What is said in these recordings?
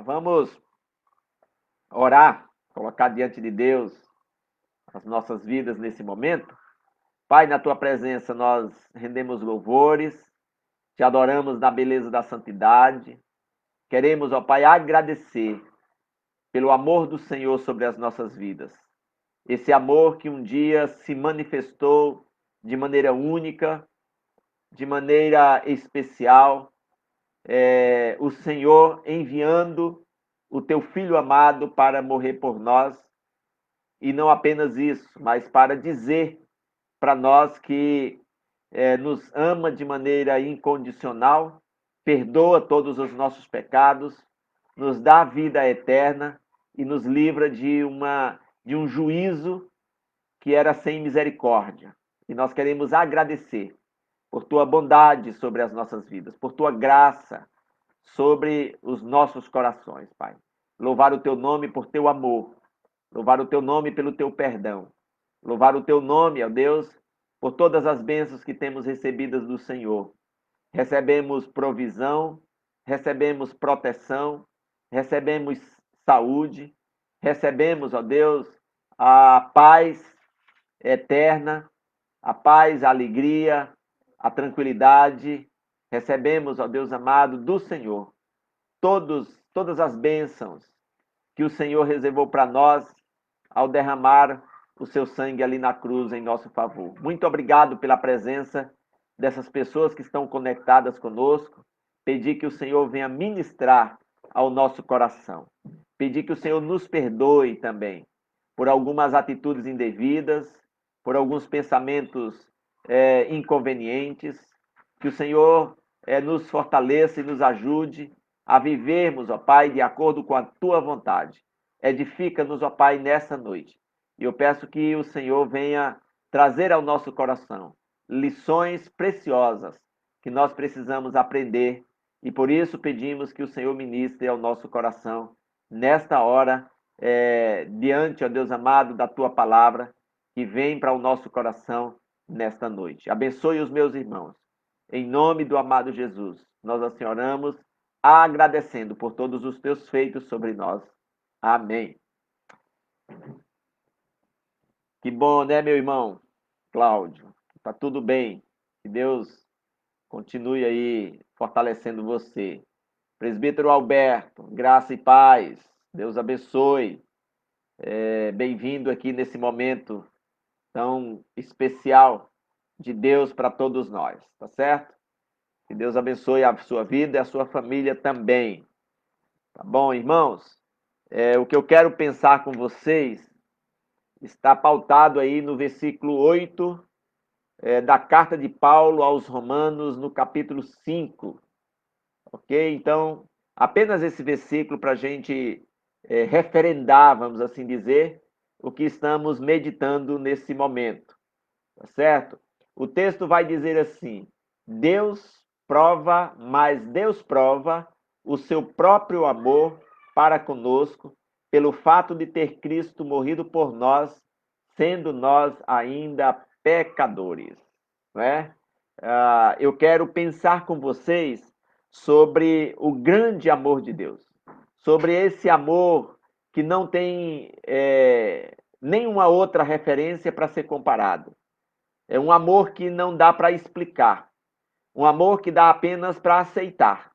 Vamos orar, colocar diante de Deus as nossas vidas nesse momento. Pai, na tua presença nós rendemos louvores, te adoramos na beleza da santidade. Queremos, ó Pai, agradecer pelo amor do Senhor sobre as nossas vidas. Esse amor que um dia se manifestou de maneira única, de maneira especial, o Senhor enviando o teu Filho amado para morrer por nós, e não apenas isso, mas para dizer para nós que nos ama de maneira incondicional, perdoa todos os nossos pecados, nos dá vida eterna e nos livra de um juízo que era sem misericórdia. E nós queremos agradecer por tua bondade sobre as nossas vidas, por tua graça sobre os nossos corações, Pai. Louvar o teu nome por teu amor, louvar o teu nome pelo teu perdão, louvar o teu nome, ó Deus, por todas as bênçãos que temos recebidas do Senhor. Recebemos provisão, recebemos proteção, recebemos saúde, recebemos, ó Deus, a paz eterna, a paz, a alegria, a tranquilidade. Recebemos, ó Deus amado, do Senhor, todas as bênçãos que o Senhor reservou para nós ao derramar o seu sangue ali na cruz em nosso favor. Muito obrigado pela presença dessas pessoas que estão conectadas conosco. Pedir que o Senhor venha ministrar ao nosso coração. Pedir que o Senhor nos perdoe também por algumas atitudes indevidas, por alguns pensamentos inconvenientes. Que o Senhor nos fortaleça e nos ajude a vivermos, ó Pai, de acordo com a tua vontade. Edifica-nos, ó Pai, nessa noite. E eu peço que o Senhor venha trazer ao nosso coração lições preciosas que nós precisamos aprender. E por isso pedimos que o Senhor ministre ao nosso coração nesta hora, diante, ó Deus amado, da tua palavra, que vem para o nosso coração nesta noite. Abençoe os meus irmãos. Em nome do amado Jesus, nós assim oramos, agradecendo por todos os teus feitos sobre nós. Amém. Que bom, né, meu irmão Cláudio? Tá tudo bem. Que Deus continue aí fortalecendo você. Presbítero Alberto, graça e paz. Deus abençoe. Bem-vindo aqui nesse momento tão especial de Deus para todos nós, tá certo? Que Deus abençoe a sua vida e a sua família também. Tá bom, irmãos? O que eu quero pensar com vocês está pautado aí no versículo 8 da carta de Paulo aos Romanos, no capítulo 5. Ok? Então, apenas esse versículo para a gente referendar, vamos assim dizer, o que estamos meditando nesse momento. Tá certo? O texto vai dizer assim: Deus prova, mas Deus prova o seu próprio amor para conosco, pelo fato de ter Cristo morrido por nós, sendo nós ainda pecadores. Não é? Eu quero pensar com vocês sobre o grande amor de Deus, sobre esse amor que não tem nenhuma outra referência para ser comparado. É um amor que não dá para explicar, um amor que dá apenas para aceitar.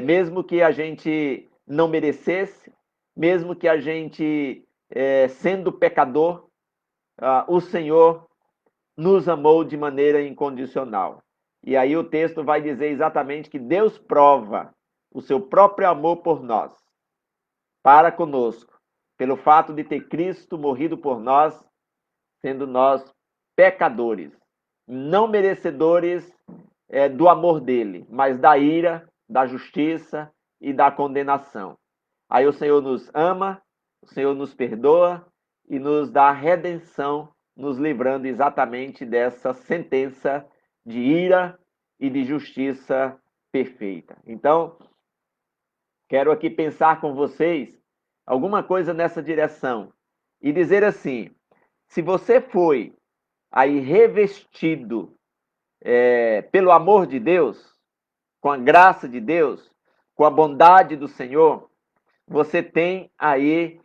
Mesmo que a gente não merecesse, mesmo que a gente, sendo pecador, o Senhor nos amou de maneira incondicional. E aí o texto vai dizer exatamente que Deus prova o seu próprio amor por nós, para conosco, pelo fato de ter Cristo morrido por nós, sendo nós pecadores, não merecedores do amor dele, mas da ira, da justiça e da condenação. Aí o Senhor nos ama, o Senhor nos perdoa e nos dá redenção, nos livrando exatamente dessa sentença de ira e de justiça perfeita. Então, quero aqui pensar com vocês alguma coisa nessa direção e dizer assim: se você foi aí revestido pelo amor de Deus, com a graça de Deus, com a bondade do Senhor, você tem aí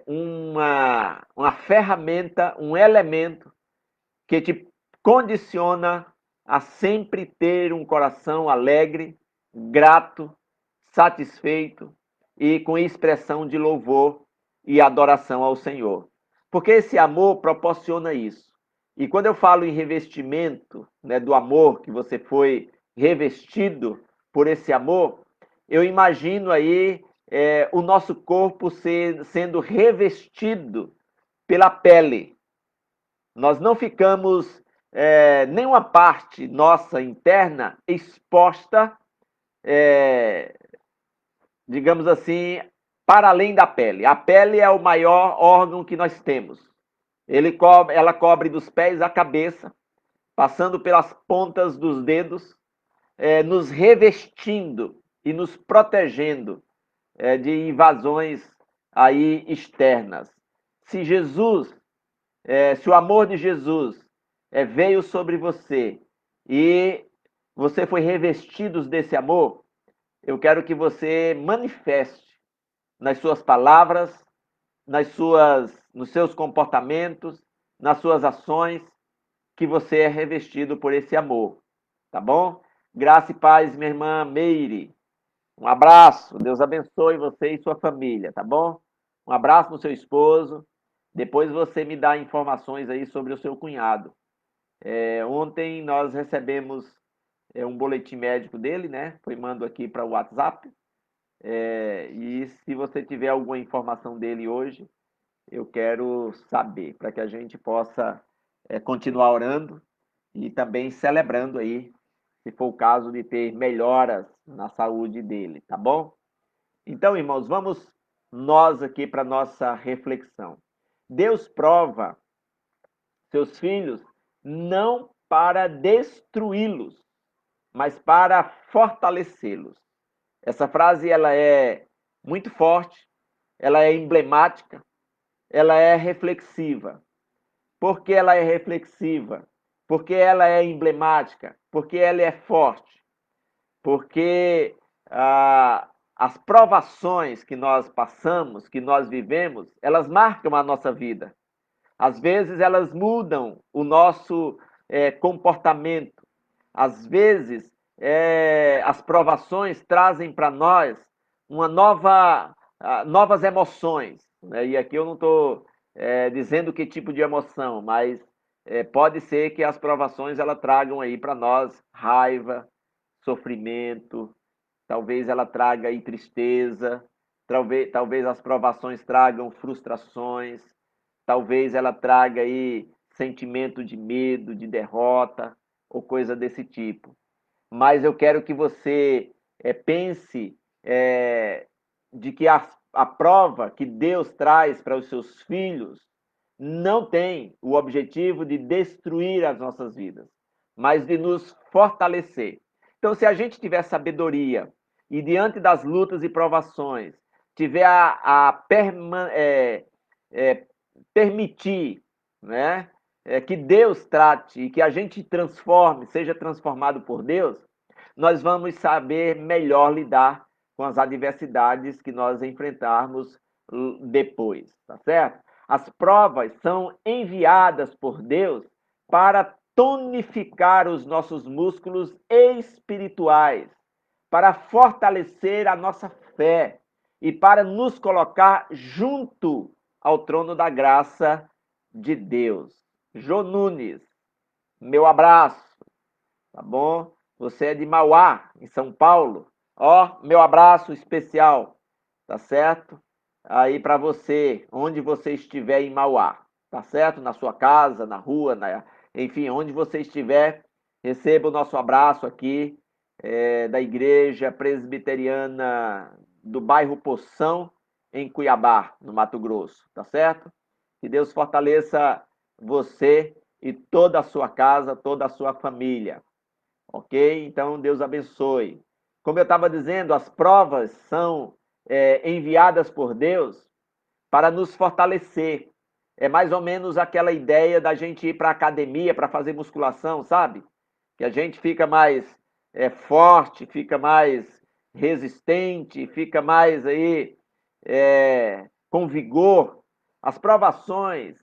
uma ferramenta, um elemento que te condiciona a sempre ter um coração alegre, grato, satisfeito e com expressão de louvor e adoração ao Senhor. Porque esse amor proporciona isso. E quando eu falo em revestimento, né, do amor, que você foi revestido por esse amor, eu imagino aí o nosso corpo sendo revestido pela pele. Nós não ficamos nenhuma parte nossa interna exposta, digamos assim, para além da pele. A pele é o maior órgão que nós temos. Ela cobre dos pés à cabeça, passando pelas pontas dos dedos, nos revestindo e nos protegendo de invasões aí externas. Se Jesus, se o amor de Jesus veio sobre você e você foi revestido desse amor, eu quero que você manifeste nas suas palavras, nos seus comportamentos, nas suas ações, que você é revestido por esse amor, tá bom? Graça e paz, minha irmã Meire. Um abraço, Deus abençoe você e sua família, tá bom? Um abraço no seu esposo. Depois você me dá informações aí sobre o seu cunhado. Ontem nós recebemos um boletim médico dele, né? Foi mando aqui para o WhatsApp. E se você tiver alguma informação dele hoje, eu quero saber, para que a gente possa continuar orando e também celebrando aí, se for o caso de ter melhoras na saúde dele, tá bom? Então, irmãos, vamos nós aqui para nossa reflexão. Deus prova seus filhos não para destruí-los, mas para fortalecê-los. Essa frase ela é muito forte, ela é emblemática, ela é reflexiva. Por que ela é reflexiva? Porque ela é emblemática? Porque ela é forte? Porque as provações que nós passamos, que nós vivemos, elas marcam a nossa vida. Às vezes elas mudam o nosso comportamento. Às vezes as provações trazem para nós novas emoções. Né? E aqui eu não estou dizendo que tipo de emoção, mas pode ser que as provações ela tragam aí para nós raiva, sofrimento, talvez ela traga aí tristeza, talvez as provações tragam frustrações, talvez ela traga aí sentimento de medo, de derrota ou coisa desse tipo. Mas eu quero que você pense de que a prova que Deus traz para os seus filhos não tem o objetivo de destruir as nossas vidas, mas de nos fortalecer. Então, se a gente tiver sabedoria e diante das lutas e provações, tiver permitir, né, que Deus trate e que a gente transforme, seja transformado por Deus, nós vamos saber melhor lidar com as adversidades que nós enfrentarmos depois, tá certo? As provas são enviadas por Deus para tonificar os nossos músculos espirituais, para fortalecer a nossa fé e para nos colocar junto ao trono da graça de Deus. Jô Nunes, meu abraço, tá bom? Você é de Mauá, em São Paulo. Ó, meu abraço especial, tá certo? Aí para você, onde você estiver em Mauá, tá certo? Na sua casa, na rua, enfim, onde você estiver, receba o nosso abraço aqui da Igreja Presbiteriana do bairro Poção, em Cuiabá, no Mato Grosso, tá certo? Que Deus fortaleça você e toda a sua casa, toda a sua família, ok? Então, Deus abençoe. Como eu estava dizendo, as provas são enviadas por Deus para nos fortalecer. É mais ou menos aquela ideia da gente ir para a academia para fazer musculação, sabe? Que a gente fica mais forte, fica mais resistente, fica mais aí com vigor. As provações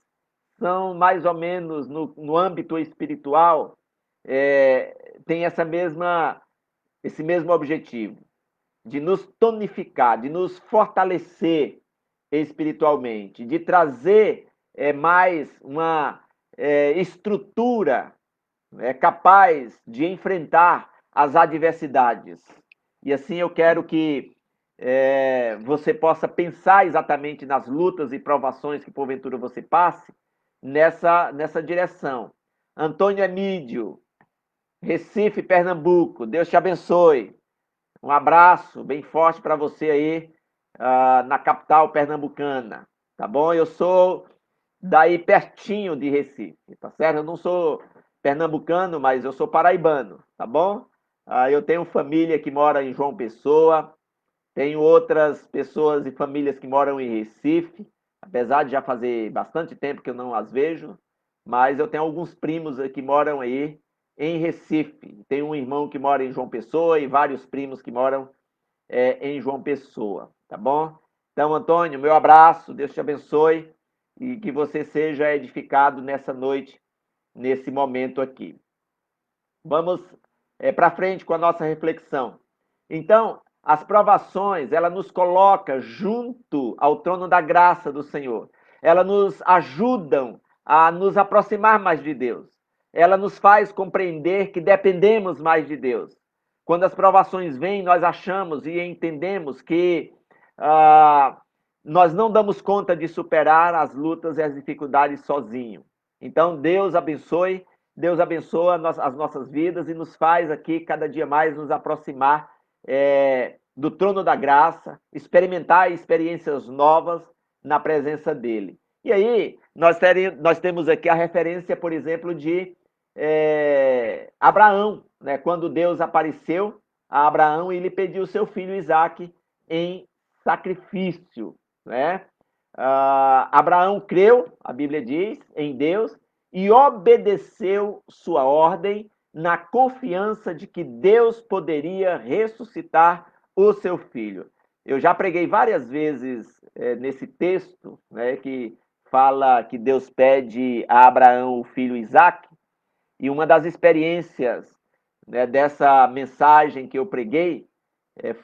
são mais ou menos no âmbito espiritual, tem esse mesmo objetivo, de nos tonificar, de nos fortalecer espiritualmente, de trazer mais uma estrutura capaz de enfrentar as adversidades. E assim eu quero que você possa pensar exatamente nas lutas e provações que porventura você passe nessa direção. Antônio Emídio, Recife, Pernambuco, Deus te abençoe. Um abraço bem forte para você aí na capital pernambucana, tá bom? Eu sou daí pertinho de Recife, tá certo? Eu não sou pernambucano, mas eu sou paraibano, tá bom? Eu tenho família que mora em João Pessoa, tenho outras pessoas e famílias que moram em Recife, apesar de já fazer bastante tempo que eu não as vejo, mas eu tenho alguns primos que moram aí em Recife. Tenho um irmão que mora em João Pessoa e vários primos que moram em João Pessoa, tá bom? Então, Antônio, meu abraço, Deus te abençoe e que você seja edificado nessa noite, nesse momento aqui. Vamos para frente com a nossa reflexão. Então, as provações, ela nos coloca junto ao trono da graça do Senhor. Elas nos ajudam a nos aproximar mais de Deus. Ela nos faz compreender que dependemos mais de Deus. Quando as provações vêm, nós achamos e entendemos que nós não damos conta de superar as lutas e as dificuldades sozinho. Então, Deus abençoe, Deus abençoa as nossas vidas e nos faz aqui cada dia mais nos aproximar do trono da graça, experimentar experiências novas na presença dele. E aí, nós temos aqui a referência, por exemplo, de Abraão, né? Quando Deus apareceu a Abraão e lhe pediu seu filho Isaque em sacrifício, né? Abraão creu, a Bíblia diz, em Deus e obedeceu sua ordem na confiança de que Deus poderia ressuscitar o seu filho. Eu já preguei várias vezes nesse texto, né, que fala que Deus pede a Abraão o filho Isaque, e uma das experiências dessa mensagem que eu preguei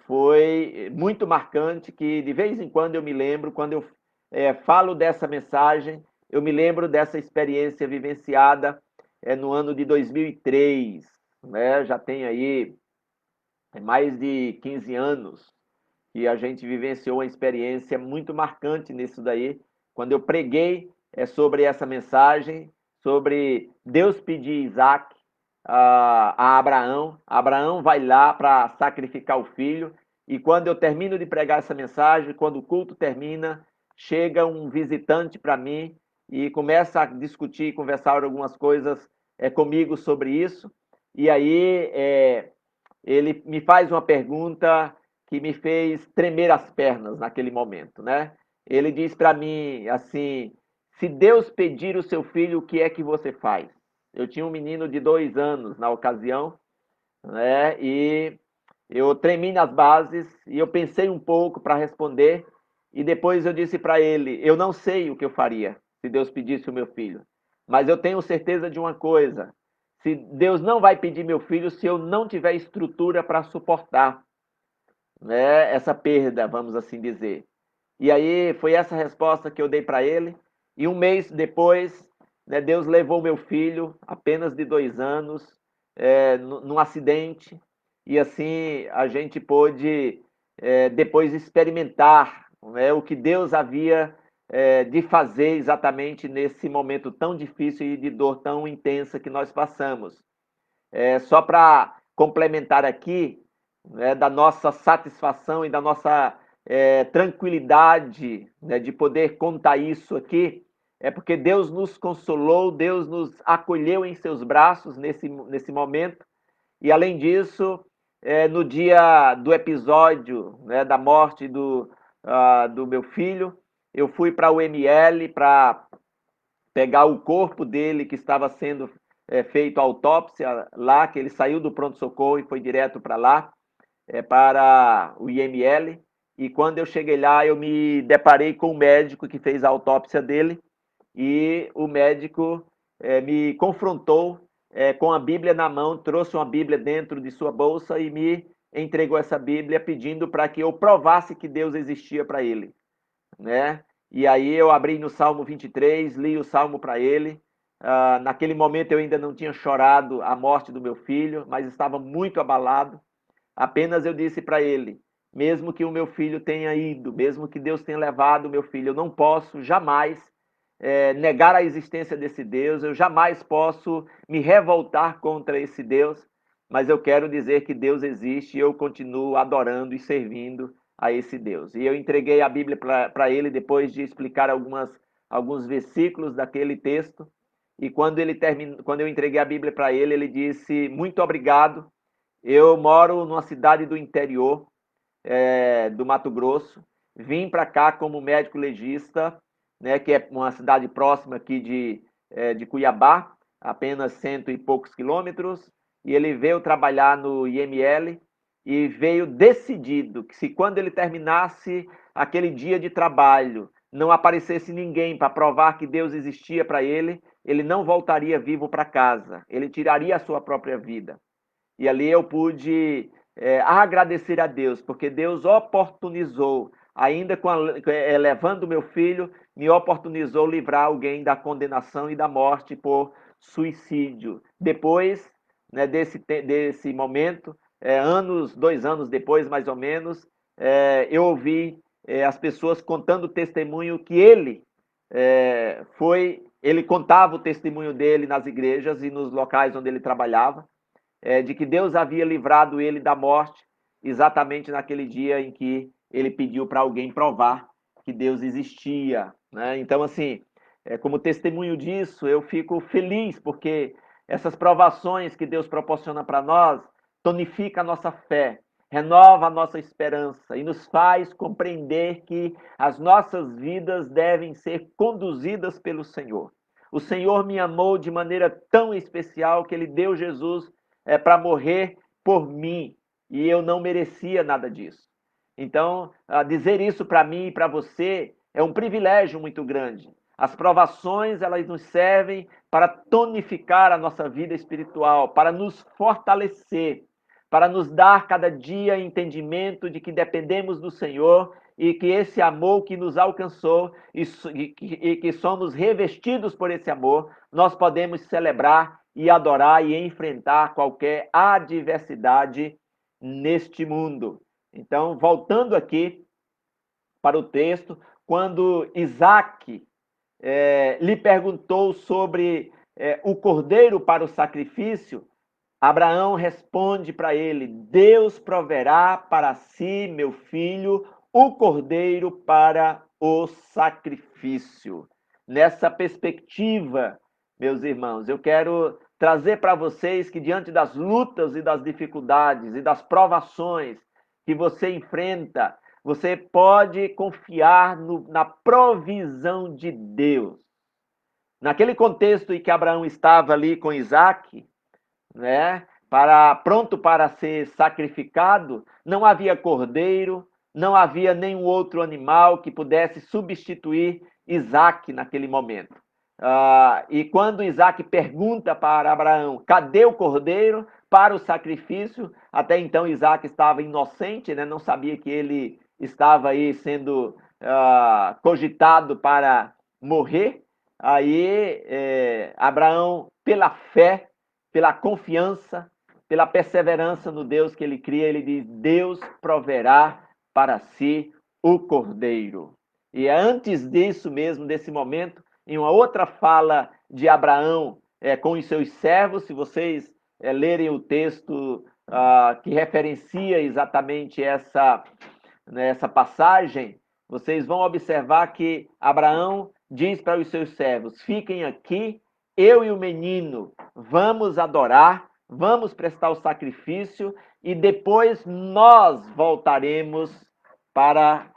foi muito marcante, que de vez em quando eu me lembro, quando eu falo dessa mensagem, eu me lembro dessa experiência vivenciada no ano de 2003, né? Já tem aí mais de 15 anos que a gente vivenciou uma experiência muito marcante nisso daí, quando eu preguei sobre essa mensagem, sobre Deus pedir Isaac a Abraão. Abraão vai lá para sacrificar o filho, e quando eu termino de pregar essa mensagem, quando o culto termina, chega um visitante para mim e começa a discutir, conversar algumas coisas comigo sobre isso, e aí ele me faz uma pergunta que me fez tremer as pernas naquele momento, né? Ele diz para mim assim: se Deus pedir o seu filho, o que é que você faz? Eu tinha um menino de 2 anos na ocasião, né? E eu tremi nas bases e eu pensei um pouco para responder. E depois eu disse para ele: eu não sei o que eu faria se Deus pedisse o meu filho, mas eu tenho certeza de uma coisa: se Deus não vai pedir meu filho se eu não tiver estrutura para suportar, né, essa perda, vamos assim dizer. E aí foi essa resposta que eu dei para ele. E um mês depois, né, Deus levou meu filho, apenas de 2 anos, num acidente. E assim a gente pôde depois experimentar, né, o que Deus havia de fazer exatamente nesse momento tão difícil e de dor tão intensa que nós passamos. Só para complementar aqui, né, da nossa satisfação e da nossa tranquilidade, né, de poder contar isso aqui, é porque Deus nos consolou, Deus nos acolheu em seus braços nesse momento, e além disso, no dia do episódio, né, da morte do meu filho, eu fui para o ML para pegar o corpo dele que estava sendo feito a autópsia lá, que ele saiu do pronto-socorro e foi direto para lá. para o IML, e quando eu cheguei lá, eu me deparei com o médico que fez a autópsia dele, e o médico me confrontou com a Bíblia na mão, trouxe uma Bíblia dentro de sua bolsa e me entregou essa Bíblia pedindo para que eu provasse que Deus existia para ele, né? E aí eu abri no Salmo 23, li o Salmo para ele. Naquele momento eu ainda não tinha chorado a morte do meu filho, mas estava muito abalado. Apenas eu disse para ele, mesmo que o meu filho tenha ido, mesmo que Deus tenha levado o meu filho, eu não posso jamais negar a existência desse Deus, eu jamais posso me revoltar contra esse Deus, mas eu quero dizer que Deus existe e eu continuo adorando e servindo a esse Deus. E eu entreguei a Bíblia para ele depois de explicar alguns versículos daquele texto. E quando eu entreguei a Bíblia para ele, ele disse: muito obrigado. Eu moro numa cidade do interior do Mato Grosso. Vim para cá como médico legista, né, que é uma cidade próxima aqui de Cuiabá, apenas 100 e poucos quilômetros. E ele veio trabalhar no IML e veio decidido que se quando ele terminasse aquele dia de trabalho não aparecesse ninguém para provar que Deus existia para ele não voltaria vivo para casa, ele tiraria a sua própria vida. E ali eu pude agradecer a Deus, porque Deus oportunizou, ainda levando meu filho, me oportunizou livrar alguém da condenação e da morte por suicídio. Depois, né, desse momento, 2 anos depois, mais ou menos, eu ouvi as pessoas contando o testemunho que ele contava o testemunho dele nas igrejas e nos locais onde ele trabalhava, de que Deus havia livrado ele da morte exatamente naquele dia em que ele pediu para alguém provar que Deus existia, né? Então, assim, como testemunho disso, eu fico feliz porque essas provações que Deus proporciona para nós tonifica a nossa fé, renova a nossa esperança e nos faz compreender que as nossas vidas devem ser conduzidas pelo Senhor. O Senhor me amou de maneira tão especial que ele deu Jesus para morrer por mim, e eu não merecia nada disso. Então, dizer isso para mim e para você é um privilégio muito grande. As provações, elas nos servem para tonificar a nossa vida espiritual, para nos fortalecer, para nos dar cada dia entendimento de que dependemos do Senhor e que esse amor que nos alcançou e que somos revestidos por esse amor, nós podemos celebrar e adorar e enfrentar qualquer adversidade neste mundo. Então, voltando aqui para o texto, quando Isaac lhe perguntou sobre o cordeiro para o sacrifício, Abraão responde para ele: Deus proverá para si, meu filho, o cordeiro para o sacrifício. Nessa perspectiva, meus irmãos, eu quero trazer para vocês que diante das lutas e das dificuldades e das provações que você enfrenta, você pode confiar na provisão de Deus. Naquele contexto em que Abraão estava ali com Isaac, né, pronto para ser sacrificado, não havia cordeiro, não havia nenhum outro animal que pudesse substituir Isaac naquele momento. E quando Isaac pergunta para Abraão, cadê o cordeiro para o sacrifício? Até então Isaac estava inocente, né? Não sabia que ele estava aí sendo cogitado para morrer. Aí Abraão, pela fé, pela confiança, pela perseverança no Deus que ele cria, ele diz: Deus proverá para si o cordeiro. E antes disso mesmo, desse momento, em uma outra fala de Abraão com os seus servos, se vocês lerem o texto que referencia exatamente essa passagem, vocês vão observar que Abraão diz para os seus servos: fiquem aqui, eu e o menino vamos adorar, vamos prestar o sacrifício e depois nós voltaremos para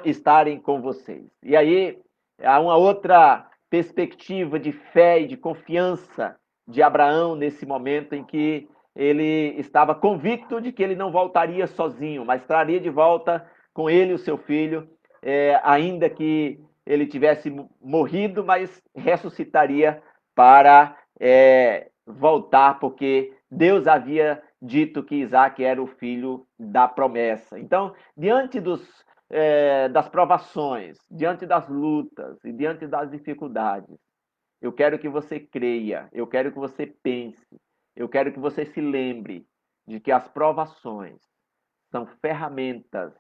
estarem com vocês. E aí há uma outra perspectiva de fé e de confiança de Abraão nesse momento em que ele estava convicto de que ele não voltaria sozinho, mas traria de volta com ele o seu filho, ainda que ele tivesse morrido, mas ressuscitaria para voltar, porque Deus havia dito que Isaac era o filho da promessa. Então, diante das provações, diante das lutas e diante das dificuldades, eu quero que você creia, eu quero que você pense, eu quero que você se lembre de que as provações são ferramentas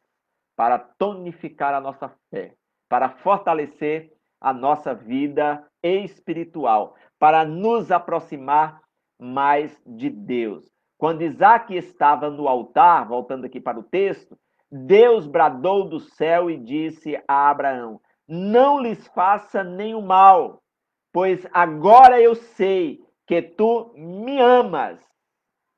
para tonificar a nossa fé, para fortalecer a nossa vida espiritual, para nos aproximar mais de Deus. Quando Isaac estava no altar, voltando aqui para o texto, Deus bradou do céu e disse a Abraão: não lhes faça nenhum mal, pois agora eu sei que tu me amas,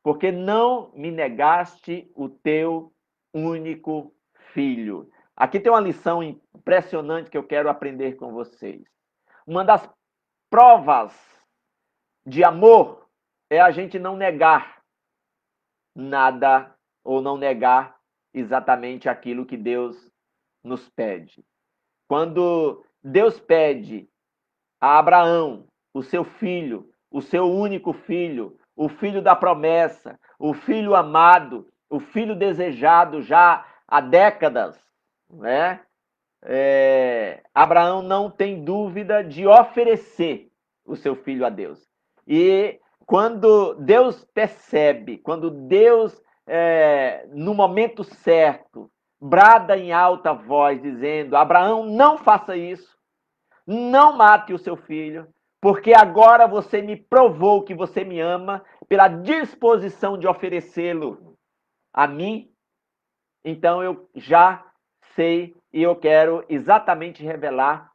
porque não me negaste o teu único filho. Aqui tem uma lição impressionante que eu quero aprender com vocês. Uma das provas de amor é a gente não negar nada ou não negar exatamente aquilo que Deus nos pede. Quando Deus pede a Abraão, o seu filho, o seu único filho, o filho da promessa, o filho amado, o filho desejado já há décadas, né? Abraão não tem dúvida de oferecer o seu filho a Deus. E quando Deus percebe, quando Deus, no momento certo, brada em alta voz, dizendo: Abraão, não faça isso, não mate o seu filho, porque agora você me provou que você me ama pela disposição de oferecê-lo a mim. Então eu já sei e eu quero exatamente revelar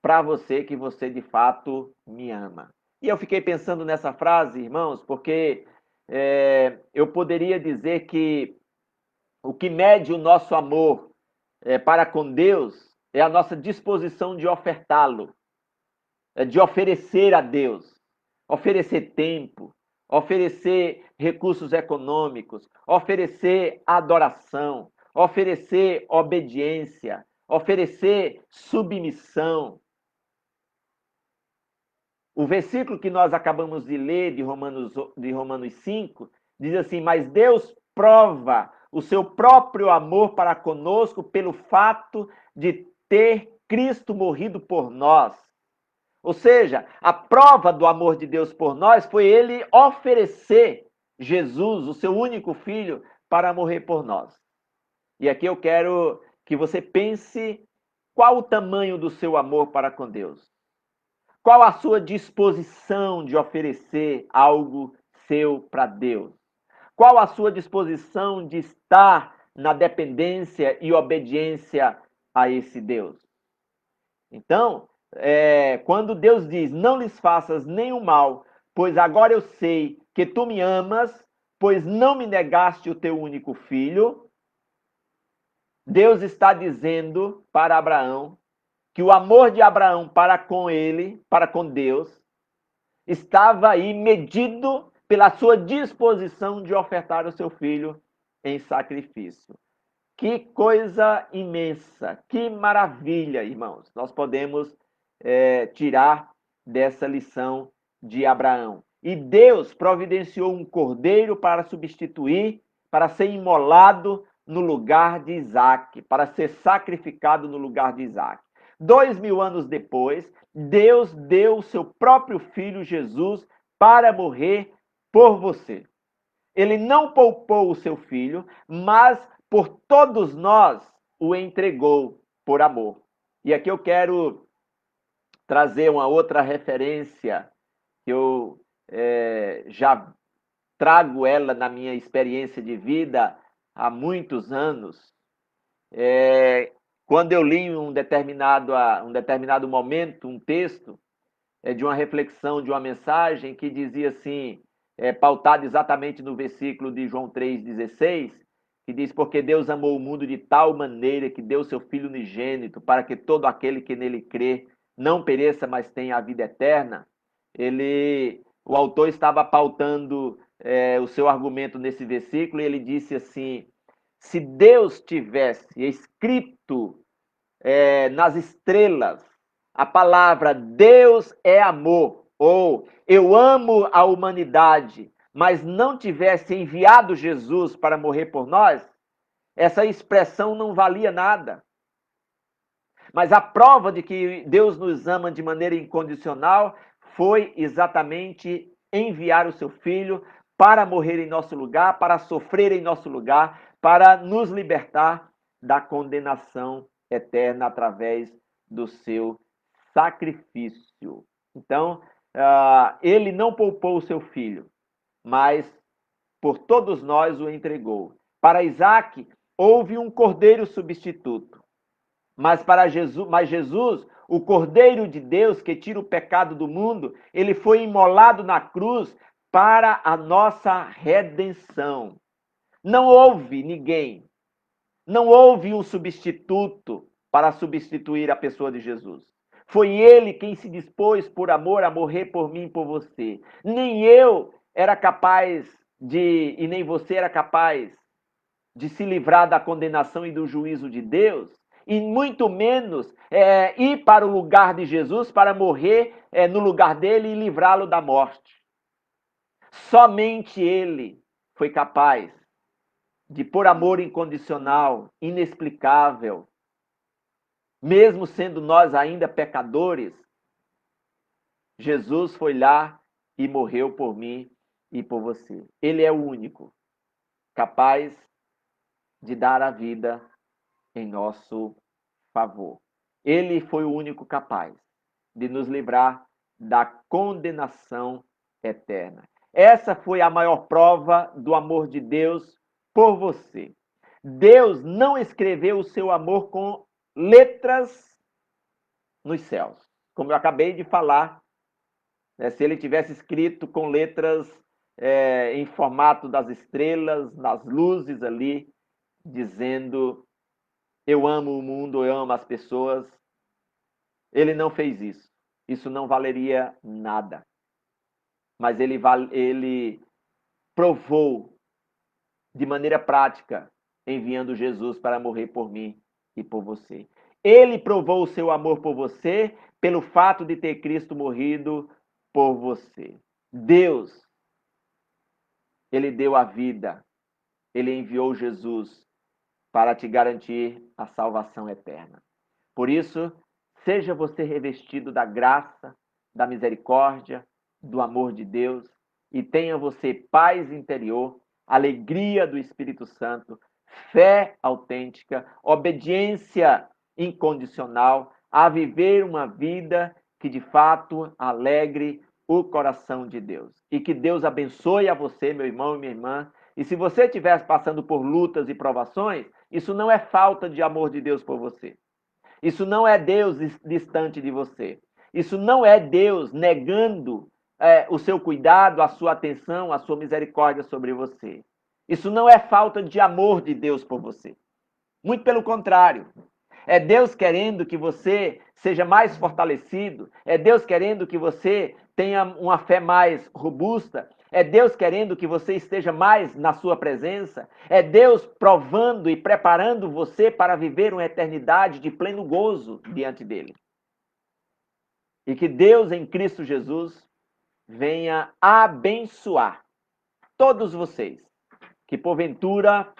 para você que você de fato me ama. E eu fiquei pensando nessa frase, irmãos, porque eu poderia dizer que o que mede o nosso amor para com Deus é a nossa disposição de ofertá-lo, de oferecer a Deus, oferecer tempo, oferecer recursos econômicos, oferecer adoração, oferecer obediência, oferecer submissão. O versículo que nós acabamos de ler de Romanos 5 diz assim: mas Deus prova o seu próprio amor para conosco pelo fato de ter Cristo morrido por nós. Ou seja, a prova do amor de Deus por nós foi ele oferecer Jesus, o seu único filho, para morrer por nós. E aqui eu quero que você pense qual o tamanho do seu amor para com Deus. Qual a sua disposição de oferecer algo seu para Deus? Qual a sua disposição de estar na dependência e obediência a esse Deus? Então, quando Deus diz: não lhes faças nenhum mal, pois agora eu sei que tu me amas, pois não me negaste o teu único filho, Deus está dizendo para Abraão que o amor de Abraão para com ele, para com Deus, estava aí medido pela sua disposição de ofertar o seu filho em sacrifício. Que coisa imensa, que maravilha, irmãos, nós podemos tirar dessa lição de Abraão. E Deus providenciou um cordeiro para substituir, para ser imolado no lugar de Isaac, para ser sacrificado no lugar de Isaac. 2000 anos depois, Deus deu o seu próprio filho Jesus para morrer por você. Ele não poupou o seu filho, mas por todos nós o entregou por amor. E aqui eu quero trazer uma outra referência que eu já trago ela na minha experiência de vida há muitos anos. Quando eu li em um determinado momento um texto de uma reflexão, de uma mensagem que dizia assim, pautado exatamente no versículo de João 3,16, que diz: porque Deus amou o mundo de tal maneira que deu seu Filho unigênito, para que todo aquele que nele crê não pereça, mas tenha a vida eterna. O autor estava pautando o seu argumento nesse versículo, e ele disse assim: se Deus tivesse escrito nas estrelas a palavra Deus é amor, ou eu amo a humanidade, mas não tivesse enviado Jesus para morrer por nós, essa expressão não valia nada. Mas a prova de que Deus nos ama de maneira incondicional foi exatamente enviar o seu Filho para morrer em nosso lugar, para sofrer em nosso lugar, para nos libertar da condenação eterna através do seu sacrifício. Então, ele não poupou o seu filho, mas por todos nós o entregou. Para Isaac, houve um cordeiro substituto. Mas Jesus, o Cordeiro de Deus que tira o pecado do mundo, ele foi imolado na cruz para a nossa redenção. Não houve ninguém, não houve um substituto para substituir a pessoa de Jesus. Foi ele quem se dispôs por amor a morrer por mim e por você. Nem eu era capaz e nem você era capaz de se livrar da condenação e do juízo de Deus, e muito menos ir para o lugar de Jesus para morrer no lugar dele e livrá-lo da morte. Somente ele foi capaz de, por amor incondicional, inexplicável, mesmo sendo nós ainda pecadores, Jesus foi lá e morreu por mim e por você. Ele é o único capaz de dar a vida em nosso favor. Ele foi o único capaz de nos livrar da condenação eterna. Essa foi a maior prova do amor de Deus por você. Deus não escreveu o seu amor com letras nos céus. Como eu acabei de falar, se ele tivesse escrito com letras em formato das estrelas, nas luzes ali, dizendo eu amo o mundo, eu amo as pessoas. Ele não fez isso. Isso não valeria nada. Mas ele provou de maneira prática, enviando Jesus para morrer por mim e por você. Ele provou o seu amor por você pelo fato de ter Cristo morrido por você. Deus, ele deu a vida. Ele enviou Jesus para te garantir a salvação eterna. Por isso, seja você revestido da graça, da misericórdia, do amor de Deus e tenha você paz interior, alegria do Espírito Santo, fé autêntica, obediência incondicional a viver uma vida que de fato alegre o coração de Deus. E que Deus abençoe a você, meu irmão e minha irmã. E se você estiver passando por lutas e provações, isso não é falta de amor de Deus por você. Isso não é Deus distante de você. Isso não é Deus negando o seu cuidado, a sua atenção, a sua misericórdia sobre você. Isso não é falta de amor de Deus por você. Muito pelo contrário. É Deus querendo que você seja mais fortalecido. É Deus querendo que você tenha uma fé mais robusta. É Deus querendo que você esteja mais na sua presença. É Deus provando e preparando você para viver uma eternidade de pleno gozo diante dele. E que Deus em Cristo Jesus venha abençoar todos vocês que porventura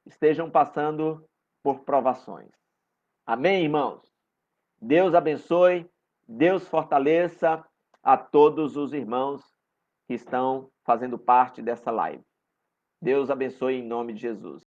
estejam passando por provações. Amém, irmãos? Deus abençoe, Deus fortaleça a todos os irmãos que estão fazendo parte dessa live. Deus abençoe em nome de Jesus.